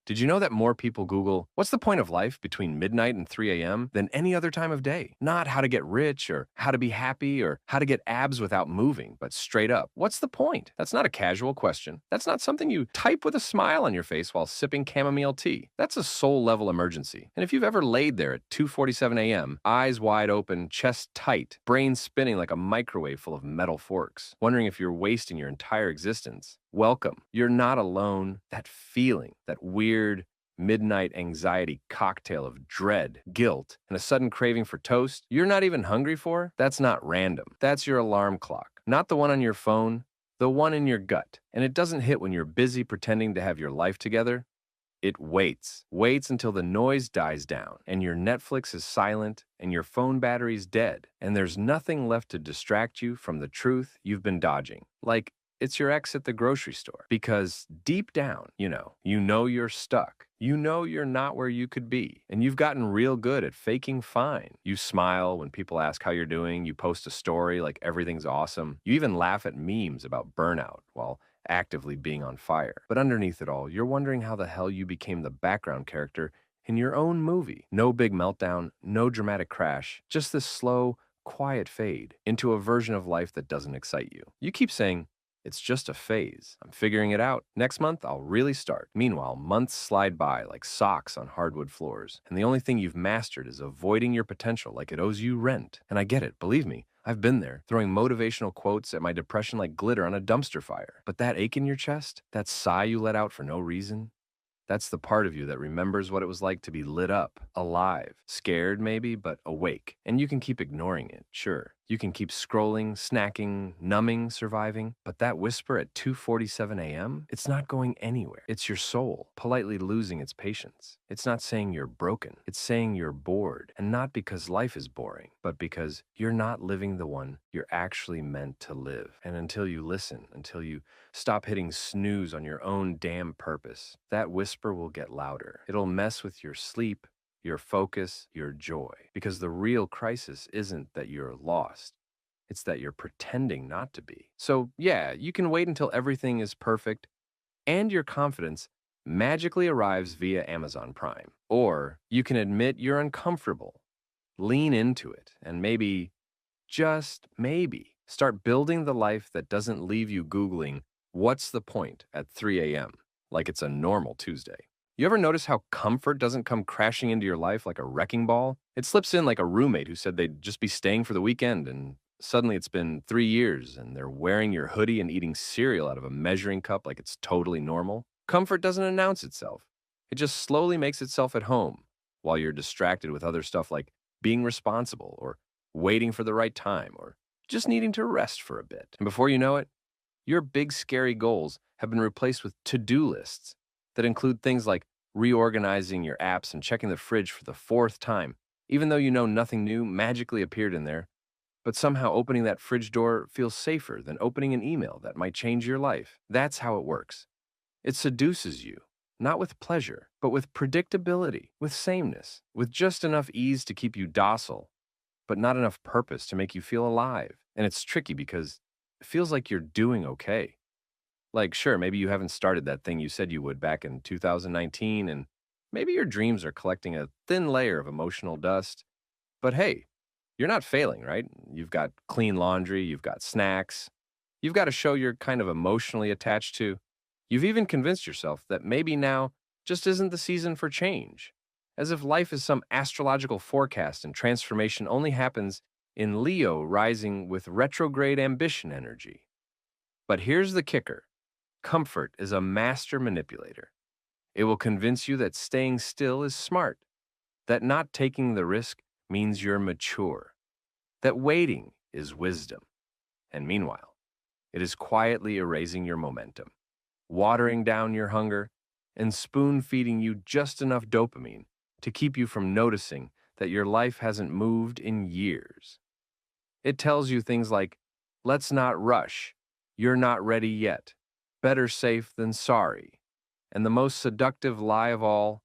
Did you know that more people Google, what's the point of life between midnight and 3 a.m. than any other time of day? Not how to get rich or how to be happy or how to get abs without moving, but straight up, what's the point? That's not a casual question. That's not something you type with a smile on your face while sipping chamomile tea. That's a soul level emergency. And if you've ever laid there at 2:47 a.m., eyes wide open, chest tight, brain spinning like a microwave full of metal forks, wondering if you're wasting your entire existence, welcome. You're not alone. That feeling, that weird midnight anxiety cocktail of dread, guilt, and a sudden craving for toast you're not even hungry for, that's not random. That's your alarm clock. Not the one on your phone, the one in your gut. And it doesn't hit when you're busy pretending to have your life together. It waits until the noise dies down and your Netflix is silent and your phone battery's dead and there's nothing left to distract you from the truth you've been dodging. Like it's your ex at the grocery store. Because deep down, you know you're stuck. You know you're not where you could be. And you've gotten real good at faking fine. You smile when people ask how you're doing. You post a story like everything's awesome. You even laugh at memes about burnout while actively being on fire. But underneath it all, you're wondering how the hell you became the background character in your own movie. No big meltdown, no dramatic crash, just this slow, quiet fade into a version of life that doesn't excite you. You keep saying, it's just a phase. I'm figuring it out. Next month, I'll really start. Meanwhile, months slide by like socks on hardwood floors. And the only thing you've mastered is avoiding your potential like it owes you rent. And I get it. Believe me, I've been there, throwing motivational quotes at my depression like glitter on a dumpster fire. But that ache in your chest, that sigh you let out for no reason, that's the part of you that remembers what it was like to be lit up, alive, scared maybe, but awake. And you can keep ignoring it, sure. You can keep scrolling, snacking, numbing, surviving. But that whisper at 2:47 a.m., it's not going anywhere. It's your soul politely losing its patience. It's not saying you're broken. It's saying you're bored. And not because life is boring, but because you're not living the one you're actually meant to live. And until you listen, until you stop hitting snooze on your own damn purpose, that whisper will get louder. It'll mess with your sleep, your focus, your joy. Because the real crisis isn't that you're lost. It's that you're pretending not to be. So, yeah, you can wait until everything is perfect and your confidence magically arrives via Amazon Prime. Or you can admit you're uncomfortable, lean into it, and maybe, just maybe, start building the life that doesn't leave you Googling, what's the point at 3 a.m., like it's a normal Tuesday. You ever notice how comfort doesn't come crashing into your life like a wrecking ball? It slips in like a roommate who said they'd just be staying for the weekend, and suddenly it's been 3 years and they're wearing your hoodie and eating cereal out of a measuring cup like it's totally normal. Comfort doesn't announce itself. It just slowly makes itself at home while you're distracted with other stuff like being responsible or waiting for the right time or just needing to rest for a bit. And before you know it, your big scary goals have been replaced with to-do lists that include things like reorganizing your apps and checking the fridge for the fourth time, even though you know nothing new magically appeared in there. But somehow opening that fridge door feels safer than opening an email that might change your life. That's how it works. It seduces you, not with pleasure, but with predictability, with sameness, with just enough ease to keep you docile, but not enough purpose to make you feel alive. And it's tricky because it feels like you're doing okay. Like, sure, maybe you haven't started that thing you said you would back in 2019, and maybe your dreams are collecting a thin layer of emotional dust. But hey, you're not failing, right? You've got clean laundry, you've got snacks, you've got a show you're kind of emotionally attached to. You've even convinced yourself that maybe now just isn't the season for change, as if life is some astrological forecast and transformation only happens in Leo rising with retrograde ambition energy. But here's the kicker. Comfort is a master manipulator. It will convince you that staying still is smart, that not taking the risk means you're mature, that waiting is wisdom. And meanwhile, it is quietly erasing your momentum, watering down your hunger, and spoon-feeding you just enough dopamine to keep you from noticing that your life hasn't moved in years. It tells you things like, let's not rush, you're not ready yet, better safe than sorry. And the most seductive lie of all,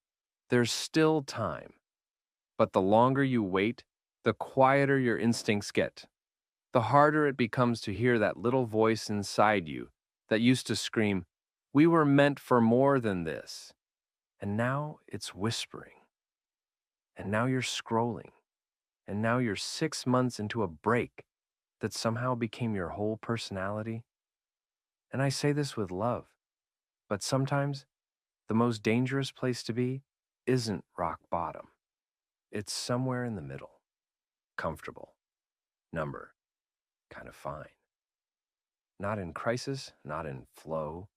there's still time. But the longer you wait, the quieter your instincts get. The harder it becomes to hear that little voice inside you that used to scream, we were meant for more than this. And now it's whispering. And now you're scrolling. And now you're 6 months into a break that somehow became your whole personality. And I say this with love, but sometimes the most dangerous place to be isn't rock bottom. It's somewhere in the middle, comfortable, number, kind of fine. Not in crisis, not in flow,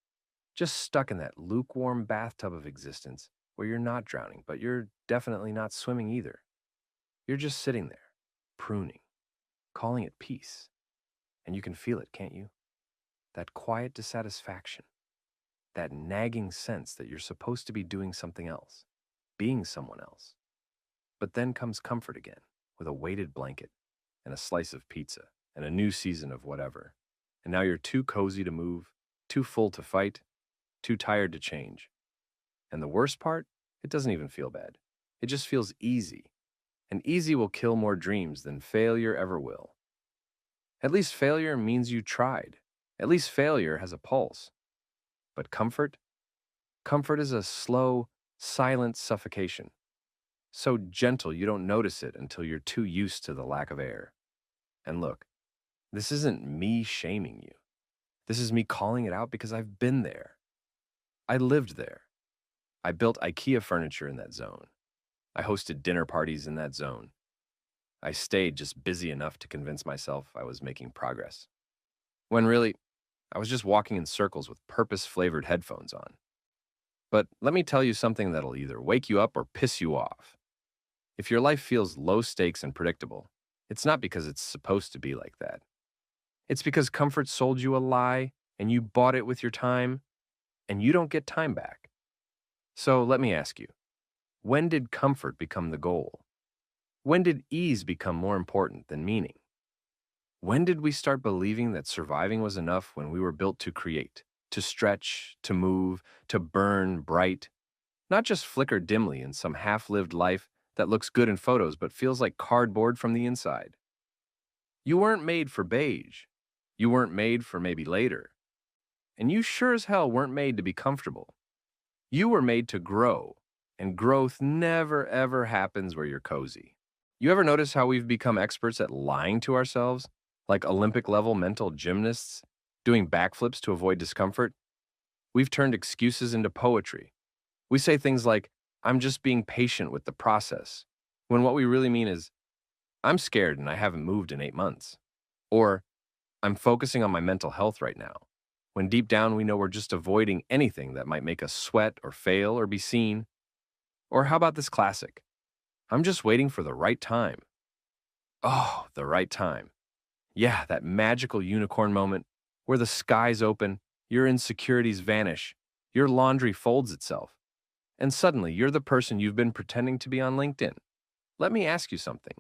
just stuck in that lukewarm bathtub of existence where you're not drowning, but you're definitely not swimming either. You're just sitting there, pruning, calling it peace. And you can feel it, can't you? That quiet dissatisfaction, that nagging sense that you're supposed to be doing something else, being someone else. But then comes comfort again, with a weighted blanket and a slice of pizza and a new season of whatever. And now you're too cozy to move, too full to fight, too tired to change. And the worst part, it doesn't even feel bad. It just feels easy. And easy will kill more dreams than failure ever will. At least failure means you tried. At least failure has a pulse. But comfort? Comfort is a slow, silent suffocation. So gentle you don't notice it until you're too used to the lack of air. And look, this isn't me shaming you. This is me calling it out because I've been there. I lived there. I built IKEA furniture in that zone. I hosted dinner parties in that zone. I stayed just busy enough to convince myself I was making progress. When really, I was just walking in circles with purpose-flavored headphones on. But let me tell you something that'll either wake you up or piss you off. If your life feels low stakes and predictable, it's not because it's supposed to be like that. It's because comfort sold you a lie and you bought it with your time, and you don't get time back. So let me ask you, when did comfort become the goal? When did ease become more important than meaning? When did we start believing that surviving was enough when we were built to create, to stretch, to move, to burn bright, not just flicker dimly in some half-lived life that looks good in photos but feels like cardboard from the inside? You weren't made for beige. You weren't made for maybe later. And you sure as hell weren't made to be comfortable. You were made to grow, and growth never ever happens where you're cozy. You ever notice how we've become experts at lying to ourselves, like Olympic-level mental gymnasts, doing backflips to avoid discomfort? We've turned excuses into poetry. We say things like, I'm just being patient with the process, when what we really mean is, I'm scared and I haven't moved in 8 months. Or, I'm focusing on my mental health right now, when deep down we know we're just avoiding anything that might make us sweat or fail or be seen. Or how about this classic? I'm just waiting for the right time. Oh, the right time. Yeah, that magical unicorn moment where the skies open, your insecurities vanish, your laundry folds itself, and suddenly you're the person you've been pretending to be on LinkedIn. Let me ask you something,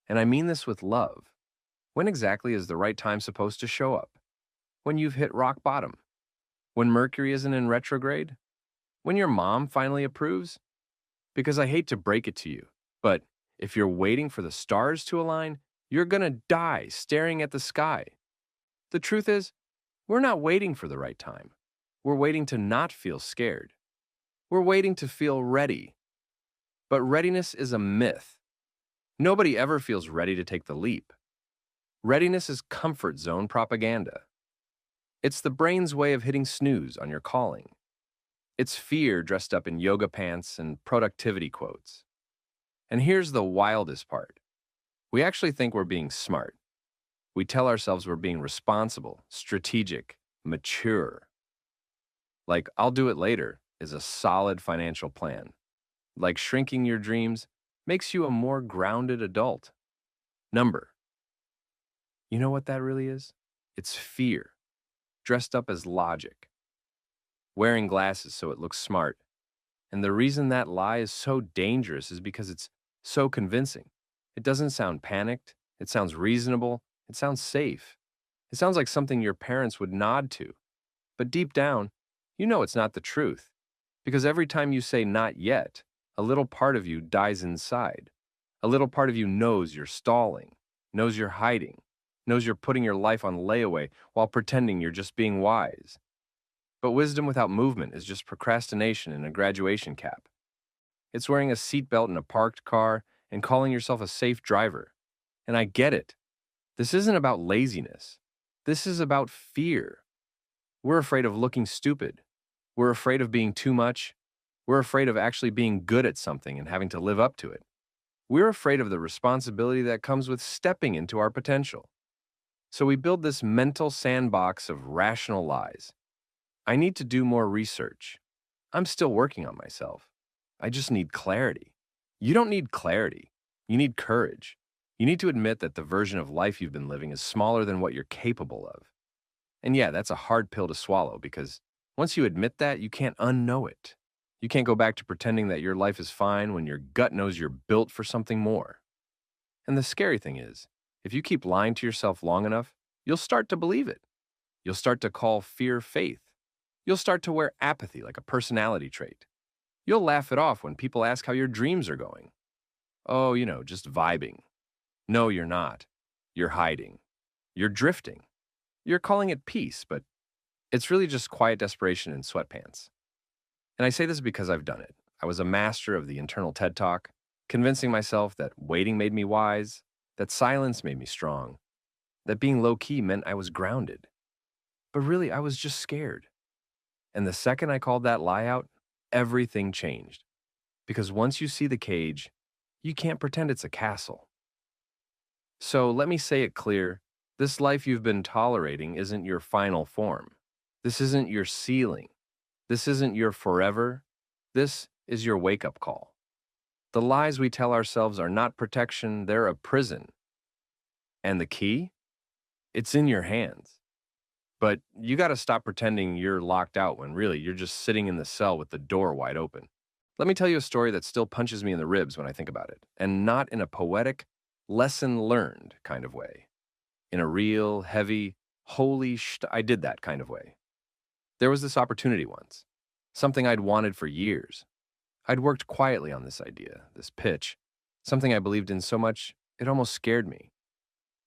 and I mean this with love. When exactly is the right time supposed to show up? When you've hit rock bottom? When Mercury isn't in retrograde? When your mom finally approves? Because I hate to break it to you, but if you're waiting for the stars to align, you're gonna die staring at the sky. The truth is, we're not waiting for the right time. We're waiting to not feel scared. We're waiting to feel ready. But readiness is a myth. Nobody ever feels ready to take the leap. Readiness is comfort zone propaganda. It's the brain's way of hitting snooze on your calling. It's fear dressed up in yoga pants and productivity quotes. And here's the wildest part. We actually think we're being smart. We tell ourselves we're being responsible, strategic, mature. Like, I'll do it later is a solid financial plan. Like shrinking your dreams makes you a more grounded adult. Number. You know what that really is? It's fear, dressed up as logic. Wearing glasses so it looks smart. And the reason that lie is so dangerous is because it's so convincing. It doesn't sound panicked. It sounds reasonable. It sounds safe. It sounds like something your parents would nod to. But deep down, you know it's not the truth. Because every time you say not yet, a little part of you dies inside. A little part of you knows you're stalling, knows you're hiding, knows you're putting your life on layaway while pretending you're just being wise. But wisdom without movement is just procrastination in a graduation cap. It's wearing a seatbelt in a parked car and calling yourself a safe driver. And I get it. This isn't about laziness. This is about fear. We're afraid of looking stupid. We're afraid of being too much. We're afraid of actually being good at something and having to live up to it. We're afraid of the responsibility that comes with stepping into our potential. So we build this mental sandbox of rational lies. I need to do more research. I'm still working on myself. I just need clarity. You don't need clarity. You need courage. You need to admit that the version of life you've been living is smaller than what you're capable of. And yeah, that's a hard pill to swallow because once you admit that, you can't unknow it. You can't go back to pretending that your life is fine when your gut knows you're built for something more. And the scary thing is, if you keep lying to yourself long enough, you'll start to believe it. You'll start to call fear faith. You'll start to wear apathy like a personality trait. You'll laugh it off when people ask how your dreams are going. Oh, just vibing. No, you're not. You're hiding. You're drifting. You're calling it peace, but it's really just quiet desperation in sweatpants. And I say this because I've done it. I was a master of the internal TED Talk, convincing myself that waiting made me wise, that silence made me strong, that being low-key meant I was grounded. But really, I was just scared. And the second I called that lie out, everything changed. Because once you see the cage, you can't pretend it's a castle. So let me say it clear, this life you've been tolerating isn't your final form. This isn't your ceiling. This isn't your forever. This is your wake-up call. The lies we tell ourselves are not protection, they're a prison. And the key? It's in your hands. But you gotta stop pretending you're locked out when really you're just sitting in the cell with the door wide open. Let me tell you a story that still punches me in the ribs when I think about it, and not in a poetic, lesson learned kind of way. In a real, heavy, I did that kind of way. There was this opportunity once, something I'd wanted for years. I'd worked quietly on this idea, this pitch, something I believed in so much it almost scared me.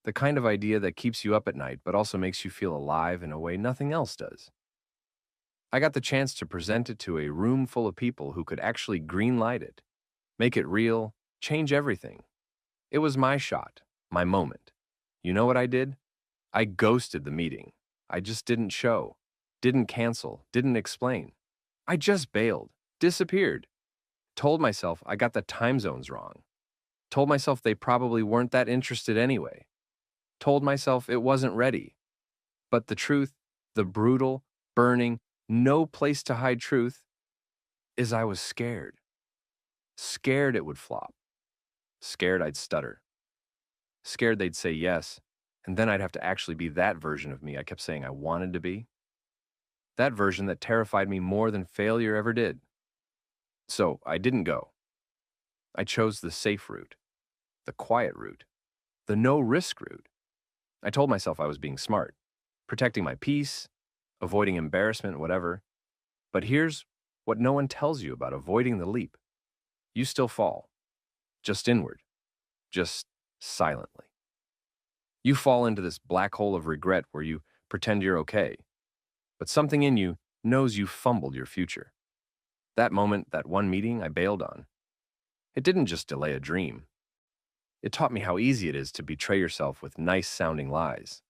The kind of idea that keeps you up at night but also makes you feel alive in a way nothing else does. I got the chance to present it to a room full of people who could actually greenlight it, make it real, change everything. It was my shot, my moment. You know what I did? I ghosted the meeting. I just didn't show, didn't cancel, didn't explain. I just bailed, disappeared. Told myself I got the time zones wrong. Told myself they probably weren't that interested anyway. Told myself it wasn't ready. But the truth, the brutal, burning, no place to hide truth, is I was scared. Scared it would flop. Scared I'd stutter. Scared they'd say yes, and then I'd have to actually be that version of me I kept saying I wanted to be. That version that terrified me more than failure ever did. So I didn't go. I chose the safe route, the quiet route, the no-risk route. I told myself I was being smart, protecting my peace, avoiding embarrassment, whatever. But here's what no one tells you about avoiding the leap. You still fall, just inward, just silently. You fall into this black hole of regret where you pretend you're okay, but something in you knows you fumbled your future. That moment, that one meeting I bailed on, it didn't just delay a dream. It taught me how easy it is to betray yourself with nice-sounding lies.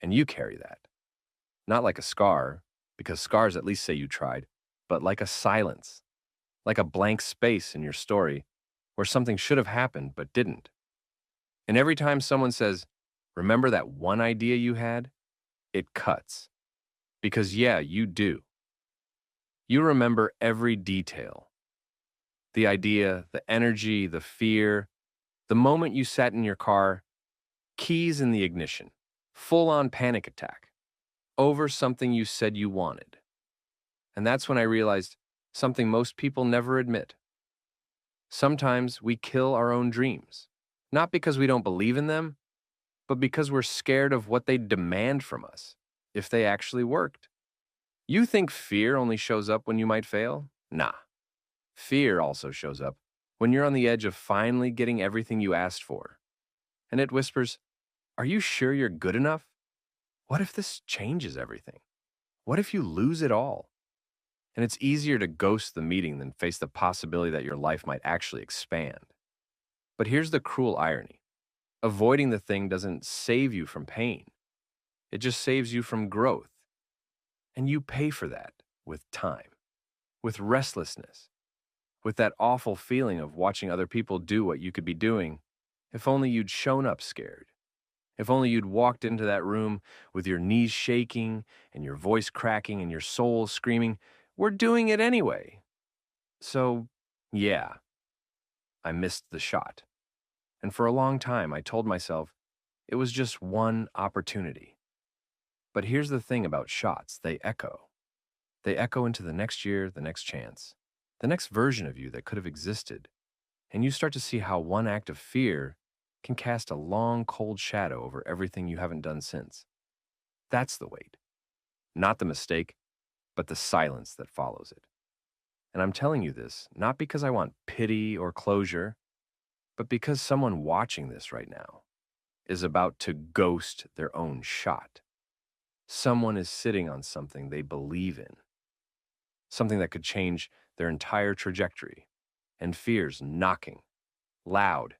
And you carry that. Not like a scar, because scars at least say you tried, but like a silence, like a blank space in your story where something should have happened but didn't. And every time someone says, remember that one idea you had? It cuts. Because yeah, you do. You remember every detail. The idea, the energy, the fear, the moment you sat in your car, keys in the ignition, full-on panic attack, over something you said you wanted. And that's when I realized something most people never admit. Sometimes we kill our own dreams, not because we don't believe in them, but because we're scared of what they'd demand from us if they actually worked. You think fear only shows up when you might fail? Nah. Fear also shows up when you're on the edge of finally getting everything you asked for. And it whispers, are you sure you're good enough? What if this changes everything? What if you lose it all? And it's easier to ghost the meeting than face the possibility that your life might actually expand. But here's the cruel irony: avoiding the thing doesn't save you from pain, it just saves you from growth. And you pay for that with time, with restlessness, with that awful feeling of watching other people do what you could be doing if only you'd shown up scared. If only you'd walked into that room with your knees shaking and your voice cracking and your soul screaming, "We're doing it anyway." So, yeah, I missed the shot. And for a long time, I told myself it was just one opportunity. But here's the thing about shots: they echo. They echo into the next year, the next chance, the next version of you that could have existed. And you start to see how one act of fear can cast a long, cold shadow over everything you haven't done since. That's the weight, not the mistake, but the silence that follows it. And I'm telling you this not because I want pity or closure, but because someone watching this right now is about to ghost their own shot. Someone is sitting on something they believe in, something that could change their entire trajectory, and fear's knocking, loud.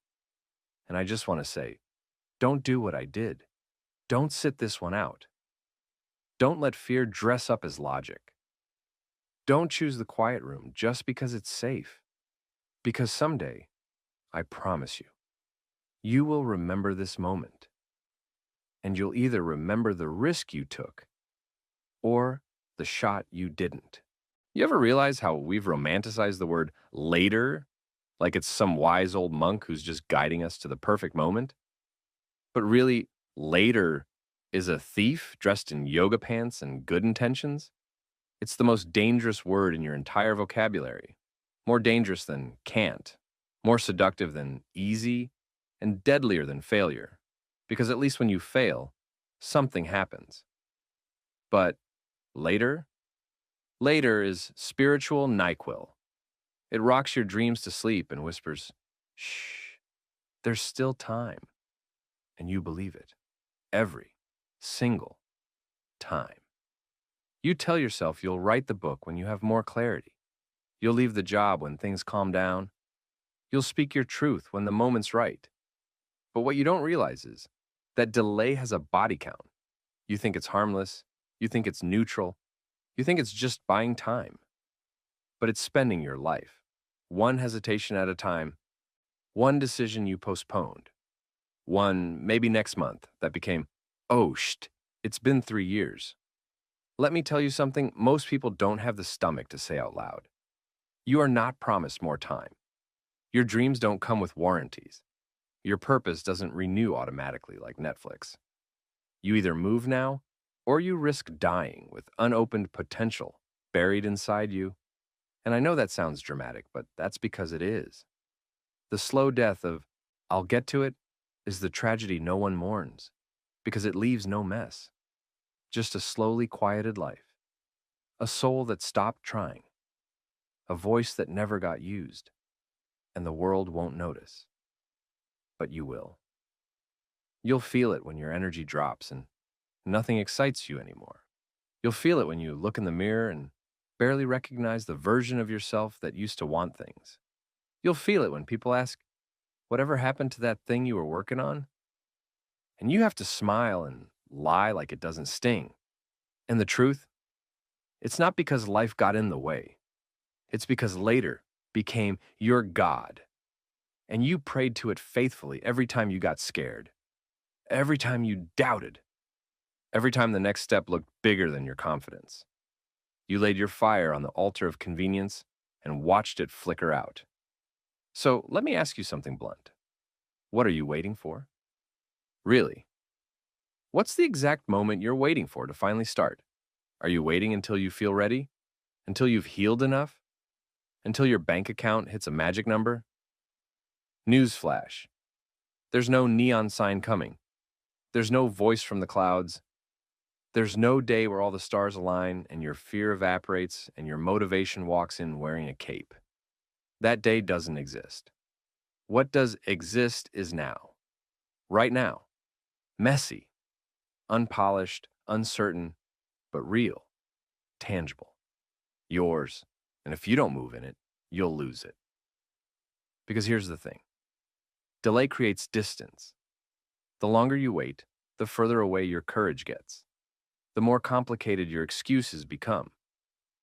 And I just want to say, don't do what I did. Don't sit this one out. Don't let fear dress up as logic. Don't choose the quiet room just because it's safe. Because someday, I promise you, you will remember this moment. And you'll either remember the risk you took or the shot you didn't. You ever realize how we've romanticized the word later, like it's some wise old monk who's just guiding us to the perfect moment? But really, later is a thief dressed in yoga pants and good intentions? It's the most dangerous word in your entire vocabulary. More dangerous than can't, more seductive than easy, and deadlier than failure. Because at least when you fail, something happens. But later? Later is spiritual NyQuil. It rocks your dreams to sleep and whispers, "Shh, there's still time." And you believe it. Every single time. You tell yourself you'll write the book when you have more clarity. You'll leave the job when things calm down. You'll speak your truth when the moment's right. But what you don't realize is that delay has a body count. You think it's harmless. You think it's neutral. You think it's just buying time. But it's spending your life, one hesitation at a time, one decision you postponed, one maybe next month that became, "Oh, it's been 3 years." Let me tell you something most people don't have the stomach to say out loud. You are not promised more time. Your dreams don't come with warranties. Your purpose doesn't renew automatically like Netflix. You either move now, or you risk dying with unopened potential buried inside you. And I know that sounds dramatic, but that's because it is. The slow death of, "I'll get to it," is the tragedy no one mourns, because it leaves no mess. Just a slowly quieted life, a soul that stopped trying, a voice that never got used, and the world won't notice. But you will. You'll feel it when your energy drops and nothing excites you anymore. You'll feel it when you look in the mirror and barely recognize the version of yourself that used to want things. You'll feel it when people ask, "Whatever happened to that thing you were working on?" And you have to smile and lie like it doesn't sting. And the truth? It's not because life got in the way. It's because later became your God. And you prayed to it faithfully every time you got scared, every time you doubted, every time the next step looked bigger than your confidence. You laid your fire on the altar of convenience and watched it flicker out. So let me ask you something blunt. What are you waiting for? Really? What's the exact moment you're waiting for to finally start? Are you waiting until you feel ready? Until you've healed enough? Until your bank account hits a magic number? Newsflash. There's no neon sign coming. There's no voice from the clouds. There's no day where all the stars align and your fear evaporates and your motivation walks in wearing a cape. That day doesn't exist. What does exist is now. Right now. Messy, unpolished, uncertain, but real, tangible. yours. And if you don't move in it, you'll lose it. Because here's the thing. Delay creates distance. The longer you wait, the further away your courage gets. The more complicated your excuses become.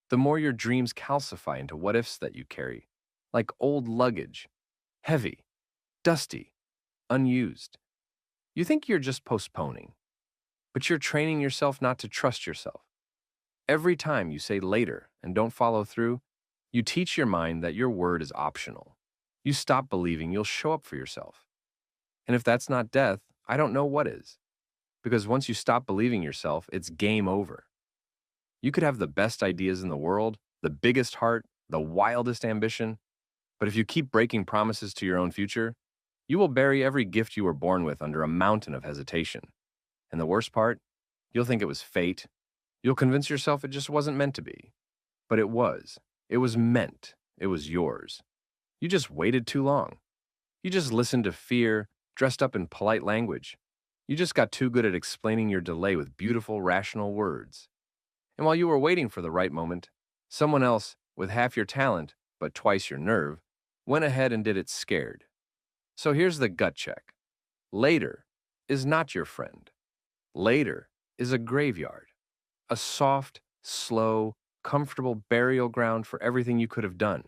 The more your dreams calcify into what-ifs that you carry, like old luggage, heavy, dusty, unused. You think you're just postponing, but you're training yourself not to trust yourself. Every time you say later and don't follow through, you teach your mind that your word is optional. You stop believing you'll show up for yourself. And if that's not death, I don't know what is. Because once you stop believing yourself, it's game over. You could have the best ideas in the world, the biggest heart, the wildest ambition, but if you keep breaking promises to your own future, you will bury every gift you were born with under a mountain of hesitation. And the worst part, you'll think it was fate. You'll convince yourself it just wasn't meant to be. But it was. It was meant. It was yours. You just waited too long. You just listened to fear, dressed up in polite language. You just got too good at explaining your delay with beautiful, rational words. And while you were waiting for the right moment, someone else, with half your talent, but twice your nerve, went ahead and did it scared. So here's the gut check. Later is not your friend. Later is a graveyard. A soft, slow, comfortable burial ground for everything you could have done.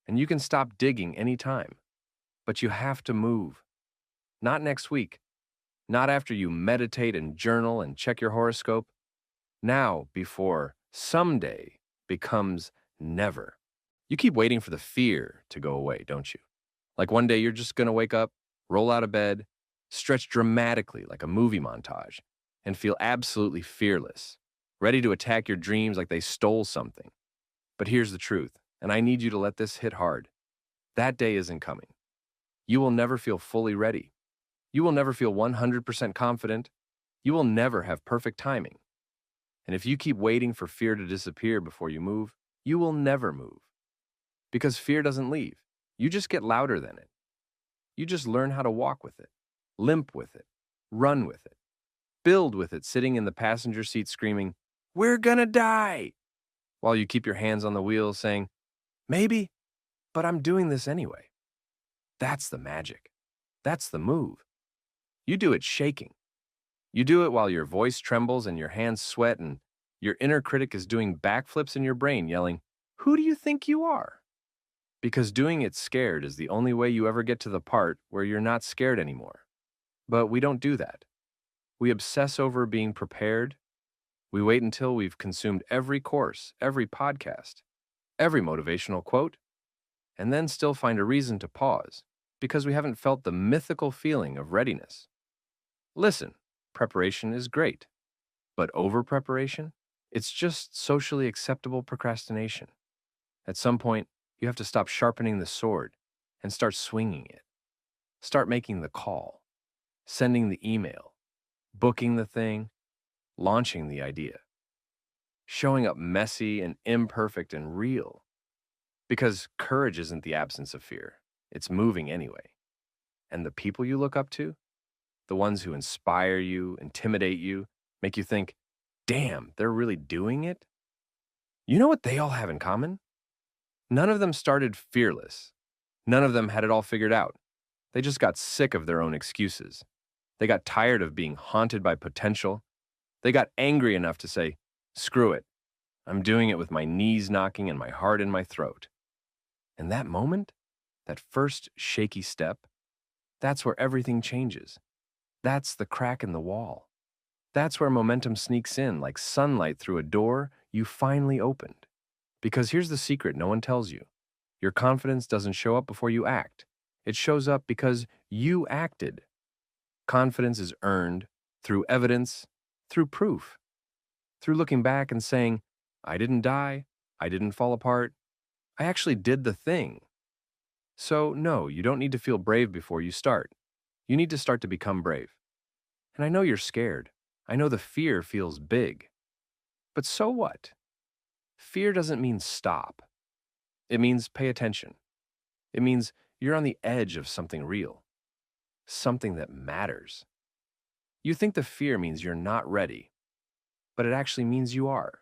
And you can stop digging anytime. But you have to move. Not next week. Not after you meditate and journal and check your horoscope. Now before someday becomes never. You keep waiting for the fear to go away, don't you? Like one day you're just going to wake up, roll out of bed, stretch dramatically like a movie montage, and feel absolutely fearless, ready to attack your dreams like they stole something. But here's the truth, and I need you to let this hit hard. That day isn't coming. You will never feel fully ready. You will never feel 100% confident. You will never have perfect timing. And if you keep waiting for fear to disappear before you move, you will never move. Because fear doesn't leave. You just get louder than it. You just learn how to walk with it, limp with it, run with it, build with it, sitting in the passenger seat screaming, "We're gonna die!" while you keep your hands on the wheel saying, "Maybe, but I'm doing this anyway." That's the magic. That's the move. You do it shaking. You do it while your voice trembles and your hands sweat and your inner critic is doing backflips in your brain yelling, "Who do you think you are?" Because doing it scared is the only way you ever get to the part where you're not scared anymore. But we don't do that. We obsess over being prepared. We wait until we've consumed every course, every podcast, every motivational quote, and then still find a reason to pause because we haven't felt the mythical feeling of readiness. Listen, preparation is great, but over-preparation? It's just socially acceptable procrastination. At some point, you have to stop sharpening the sword and start swinging it. Start making the call, sending the email, booking the thing, launching the idea. Showing up messy and imperfect and real. Because courage isn't the absence of fear. It's moving anyway. And the people you look up to, the ones who inspire you, intimidate you, make you think, damn, they're really doing it? You know what they all have in common? None of them started fearless. None of them had it all figured out. They just got sick of their own excuses. They got tired of being haunted by potential. They got angry enough to say, screw it. I'm doing it with my knees knocking and my heart in my throat. And that moment, that first shaky step, that's where everything changes. That's the crack in the wall. That's where momentum sneaks in like sunlight through a door you finally opened. Because here's the secret no one tells you. Your confidence doesn't show up before you act. It shows up because you acted. Confidence is earned through evidence, through proof, through looking back and saying, I didn't die, I didn't fall apart, I actually did the thing. So no, you don't need to feel brave before you start. You need to start to become brave. And I know you're scared. I know the fear feels big. But so what? Fear doesn't mean stop. It means pay attention. It means you're on the edge of something real, something that matters. You think the fear means you're not ready, but it actually means you are.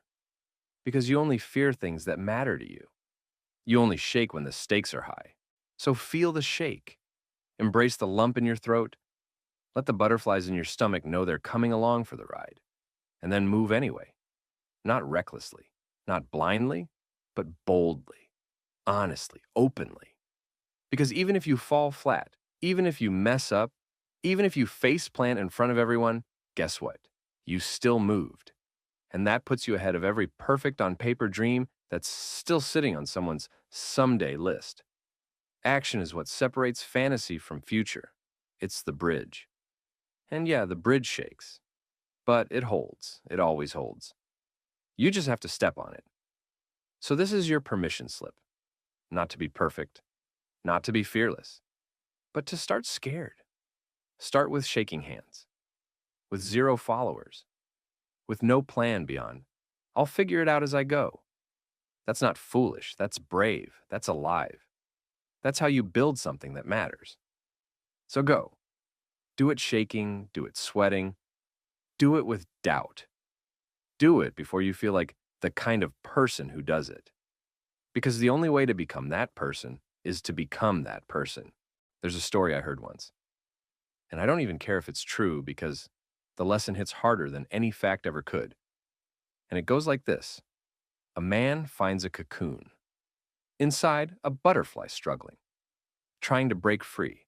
because you only fear things that matter to you. You only shake when the stakes are high. So feel the shake. Embrace the lump in your throat. Let the butterflies in your stomach know they're coming along for the ride. And then move anyway. Not recklessly, not blindly, but boldly, honestly, openly. Because even if you fall flat, even if you mess up, even if you face plant in front of everyone, guess what? You still moved. And that puts you ahead of every perfect on paper dream that's still sitting on someone's someday list. Action is what separates fantasy from future. It's the bridge. And yeah, the bridge shakes, but it holds. It always holds. You just have to step on it. So this is your permission slip. Not to be perfect, not to be fearless, but to start scared. Start with shaking hands, with 0 followers, with no plan beyond, I'll figure it out as I go. That's not foolish, that's brave, that's alive. That's how you build something that matters. So go. Do it shaking, do it sweating, do it with doubt. Do it before you feel like the kind of person who does it. Because the only way to become that person is to become that person. There's a story I heard once. And I don't even care if it's true because the lesson hits harder than any fact ever could. And it goes like this. A man finds a cocoon. Inside, a butterfly struggling, trying to break free.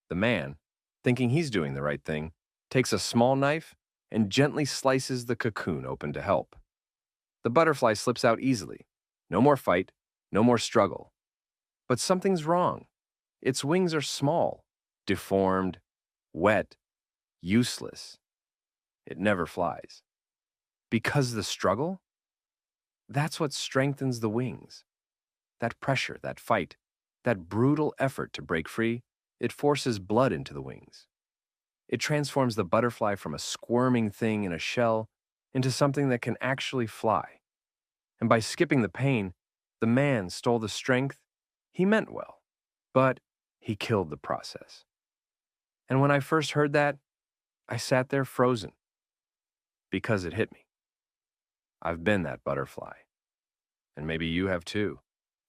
The man, thinking he's doing the right thing, takes a small knife and gently slices the cocoon open to help. The butterfly slips out easily. No more fight, no more struggle. But something's wrong. Its wings are small, deformed, wet, useless. It never flies. Because the struggle? That's what strengthens the wings. That pressure, that fight, that brutal effort to break free, it forces blood into the wings. It transforms the butterfly from a squirming thing in a shell into something that can actually fly. And by skipping the pain, the man stole the strength. He meant well, but he killed the process. And when I first heard that, I sat there frozen because it hit me. I've been that butterfly. And maybe you have too.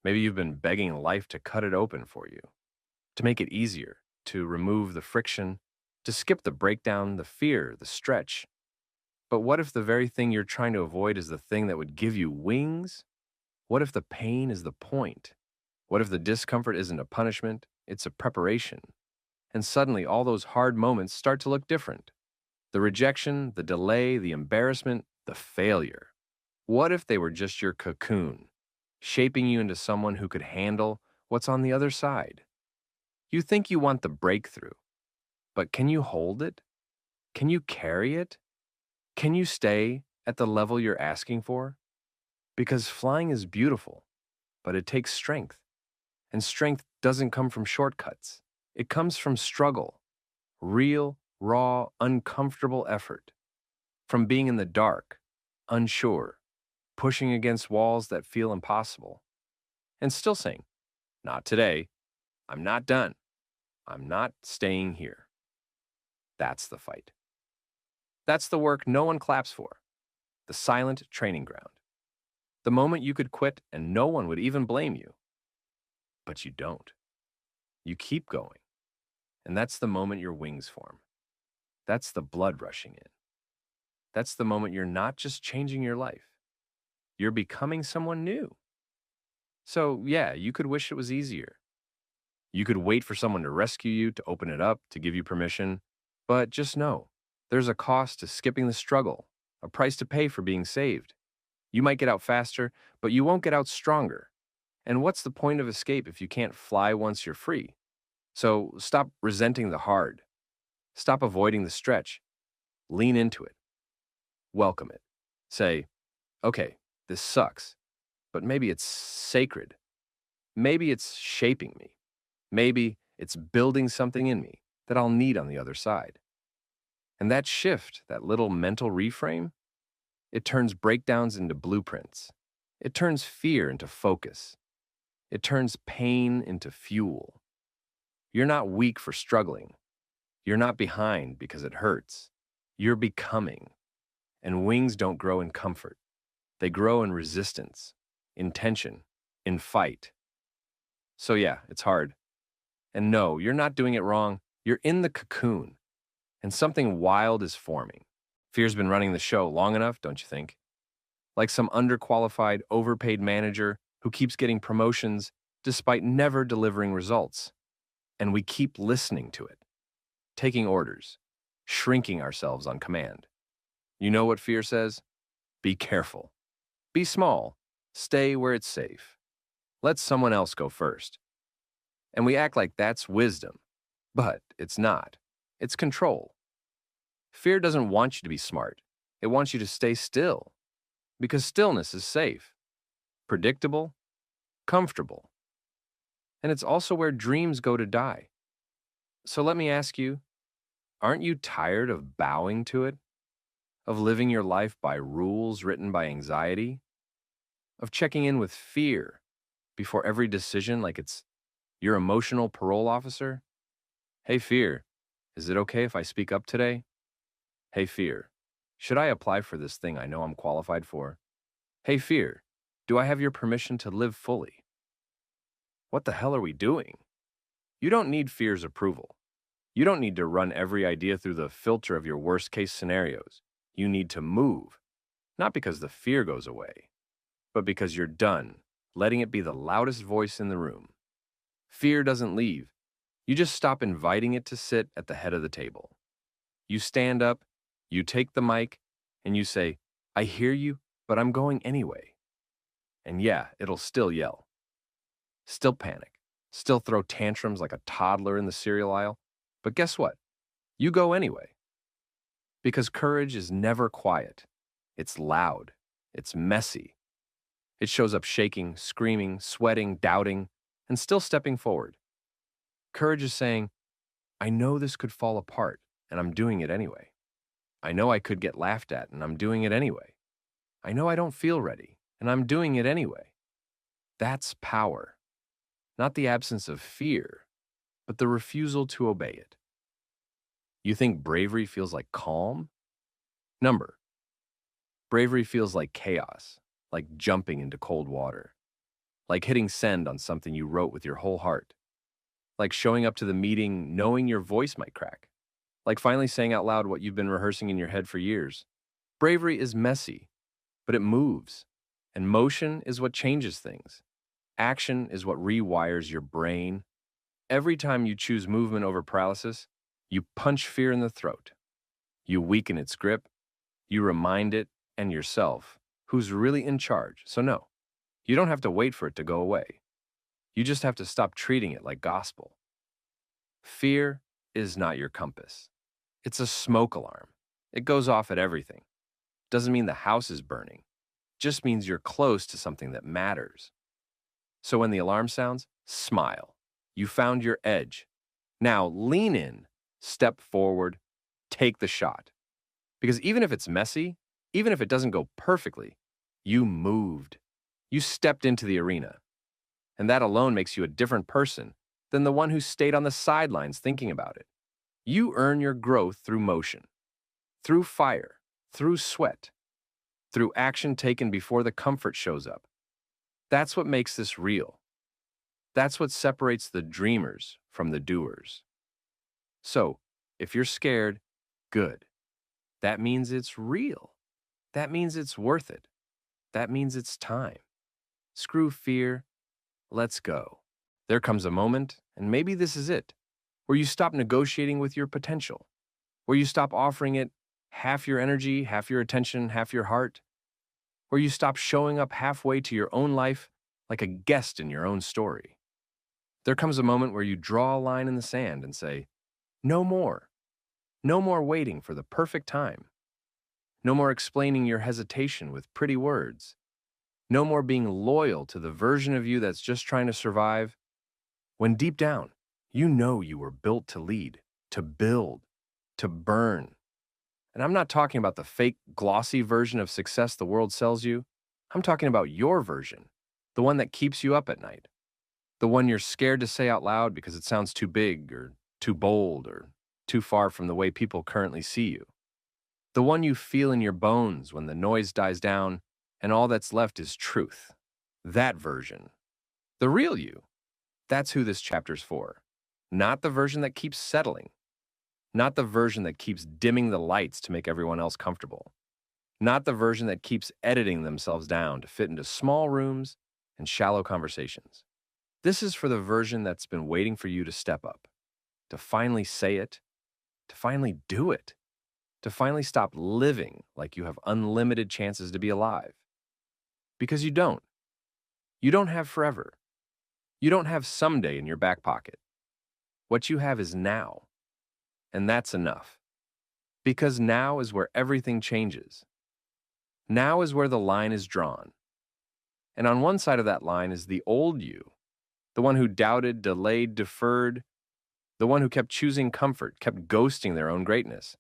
Maybe you've been begging life to cut it open for you, to make it easier, to remove the friction, to skip the breakdown, the fear, the stretch. But what if the very thing you're trying to avoid is the thing that would give you wings? What if the pain is the point? What if the discomfort isn't a punishment, it's a preparation? And suddenly all those hard moments start to look different. The rejection, the delay, the embarrassment, the failure. What if they were just your cocoon, shaping you into someone who could handle what's on the other side? You think you want the breakthrough, but can you hold it? Can you carry it? Can you stay at the level you're asking for? Because flying is beautiful, but it takes strength. And strength doesn't come from shortcuts. It comes from struggle, real, raw, uncomfortable effort. From being in the dark, unsure, pushing against walls that feel impossible, and still saying, not today, I'm not done, I'm not staying here. That's the fight. That's the work no one claps for, the silent training ground. The moment you could quit and no one would even blame you. But you don't. You keep going. And that's the moment your wings form. That's the blood rushing in. That's the moment you're not just changing your life. You're becoming someone new. So, yeah, you could wish it was easier. You could wait for someone to rescue you, to open it up, to give you permission. But just know, there's a cost to skipping the struggle, a price to pay for being saved. You might get out faster, but you won't get out stronger. And what's the point of escape if you can't fly once you're free? So stop resenting the hard. Stop avoiding the stretch. Lean into it. Welcome it. Say, okay, this sucks, but maybe it's sacred. Maybe it's shaping me. Maybe it's building something in me that I'll need on the other side. And that shift, that little mental reframe, it turns breakdowns into blueprints. It turns fear into focus. It turns pain into fuel. You're not weak for struggling. You're not behind because it hurts. You're becoming. And wings don't grow in comfort. They grow in resistance, in tension, in fight. So yeah, it's hard. And no, you're not doing it wrong. You're in the cocoon, and something wild is forming. Fear's been running the show long enough, don't you think? Like some underqualified, overpaid manager who keeps getting promotions despite never delivering results. And we keep listening to it, taking orders, shrinking ourselves on command. You know what fear says? Be careful. Be small. Stay where it's safe. Let someone else go first. And we act like that's wisdom, but it's not. It's control. Fear doesn't want you to be smart. It wants you to stay still, because stillness is safe, predictable, comfortable. And it's also where dreams go to die. So let me ask you, aren't you tired of bowing to it? Of living your life by rules written by anxiety? Of checking in with fear before every decision like it's your emotional parole officer? Hey, fear, is it okay if I speak up today? Hey, fear, should I apply for this thing I know I'm qualified for? Hey, fear, do I have your permission to live fully? What the hell are we doing? You don't need fear's approval. You don't need to run every idea through the filter of your worst case scenarios. You need to move, not because the fear goes away, but because you're done letting it be the loudest voice in the room. Fear doesn't leave. You just stop inviting it to sit at the head of the table. You stand up, you take the mic, and you say, I hear you, but I'm going anyway. And yeah, it'll still yell, still panic, still throw tantrums like a toddler in the cereal aisle. But guess what? You go anyway. Because courage is never quiet. It's loud. It's messy. It shows up shaking, screaming, sweating, doubting, and still stepping forward. Courage is saying, I know this could fall apart, and I'm doing it anyway. I know I could get laughed at, and I'm doing it anyway. I know I don't feel ready, and I'm doing it anyway. That's power. Not the absence of fear, but the refusal to obey it. You think bravery feels like calm? Number. Bravery feels like chaos, like jumping into cold water, like hitting send on something you wrote with your whole heart, like showing up to the meeting knowing your voice might crack, like finally saying out loud what you've been rehearsing in your head for years. Bravery is messy, but it moves, and motion is what changes things. Action is what rewires your brain. Every time you choose movement over paralysis, you punch fear in the throat. You weaken its grip. You remind it and yourself who's really in charge. So no, you don't have to wait for it to go away. You just have to stop treating it like gospel. Fear is not your compass. It's a smoke alarm. It goes off at everything. Doesn't mean the house is burning. Just means you're close to something that matters. So when the alarm sounds, smile. You found your edge. Now lean in, step forward, take the shot. Because even if it's messy, even if it doesn't go perfectly, you moved. You stepped into the arena. And that alone makes you a different person than the one who stayed on the sidelines thinking about it. You earn your growth through motion, through fire, through sweat, through action taken before the comfort shows up. That's what makes this real. That's what separates the dreamers from the doers. So, if you're scared, good. That means it's real. That means it's worth it. That means it's time. Screw fear. Let's go. There comes a moment, and maybe this is it, where you stop negotiating with your potential, where you stop offering it half your energy, half your attention, half your heart, where you stop showing up halfway to your own life like a guest in your own story. There comes a moment where you draw a line in the sand and say, no more. No more waiting for the perfect time. No more explaining your hesitation with pretty words. No more being loyal to the version of you that's just trying to survive, when deep down, you know you were built to lead, to build, to burn. And I'm not talking about the fake, glossy version of success the world sells you. I'm talking about your version, the one that keeps you up at night, the one you're scared to say out loud because it sounds too big or too bold or too far from the way people currently see you, the one you feel in your bones when the noise dies down and all that's left is truth. That version. The real you. That's who this chapter's for. Not the version that keeps settling. Not the version that keeps dimming the lights to make everyone else comfortable. Not the version that keeps editing themselves down to fit into small rooms and shallow conversations. This is for the version that's been waiting for you to step up, to finally say it, to finally do it, to finally stop living like you have unlimited chances to be alive. Because you don't. You don't have forever. You don't have someday in your back pocket. What you have is now. And that's enough. Because now is where everything changes. Now is where the line is drawn. And on one side of that line is the old you, the one who doubted, delayed, deferred, the one who kept choosing comfort, kept ghosting their own greatness,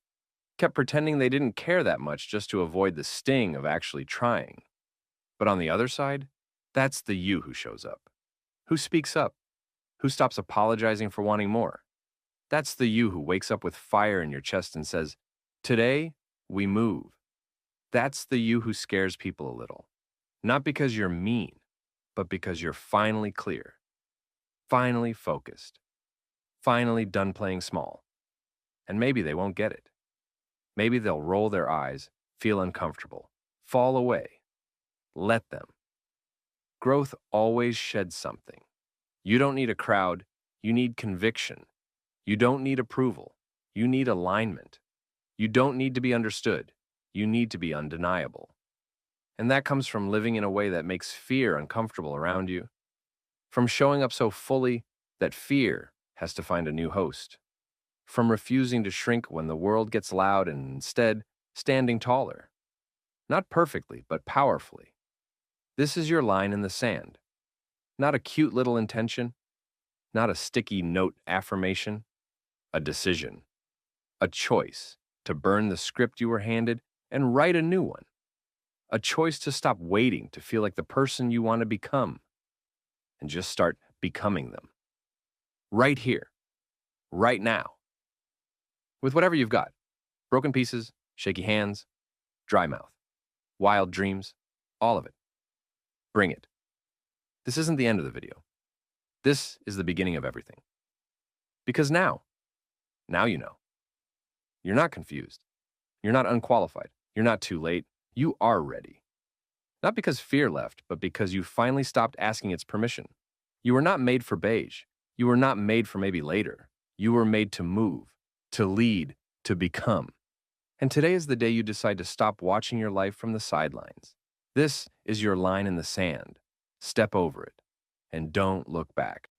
kept pretending they didn't care that much just to avoid the sting of actually trying. But on the other side, that's the you who shows up, who speaks up, who stops apologizing for wanting more. That's the you who wakes up with fire in your chest and says, "Today, we move." That's the you who scares people a little. Not because you're mean, but because you're finally clear, finally focused, finally done playing small. And maybe they won't get it. Maybe they'll roll their eyes, feel uncomfortable, fall away. Let them. Growth always sheds something. You don't need a crowd, you need conviction. You don't need approval, you need alignment. You don't need to be understood, you need to be undeniable. And that comes from living in a way that makes fear uncomfortable around you, from showing up so fully that fear has to find a new host, from refusing to shrink when the world gets loud and instead standing taller. Not perfectly, but powerfully. This is your line in the sand. Not a cute little intention, not a sticky note affirmation, a decision, a choice to burn the script you were handed and write a new one. A choice to stop waiting to feel like the person you want to become and just start becoming them. Right here, right now. With whatever you've got. Broken pieces, shaky hands, dry mouth, wild dreams, all of it. Bring it. This isn't the end of the video. This is the beginning of everything. Because now you know. You're not confused. You're not unqualified. You're not too late. You are ready. Not because fear left, but because you finally stopped asking its permission. You were not made for beige. You were not made for maybe later. You were made to move, to lead, to become. And today is the day you decide to stop watching your life from the sidelines. This is your line in the sand. Step over it, and don't look back.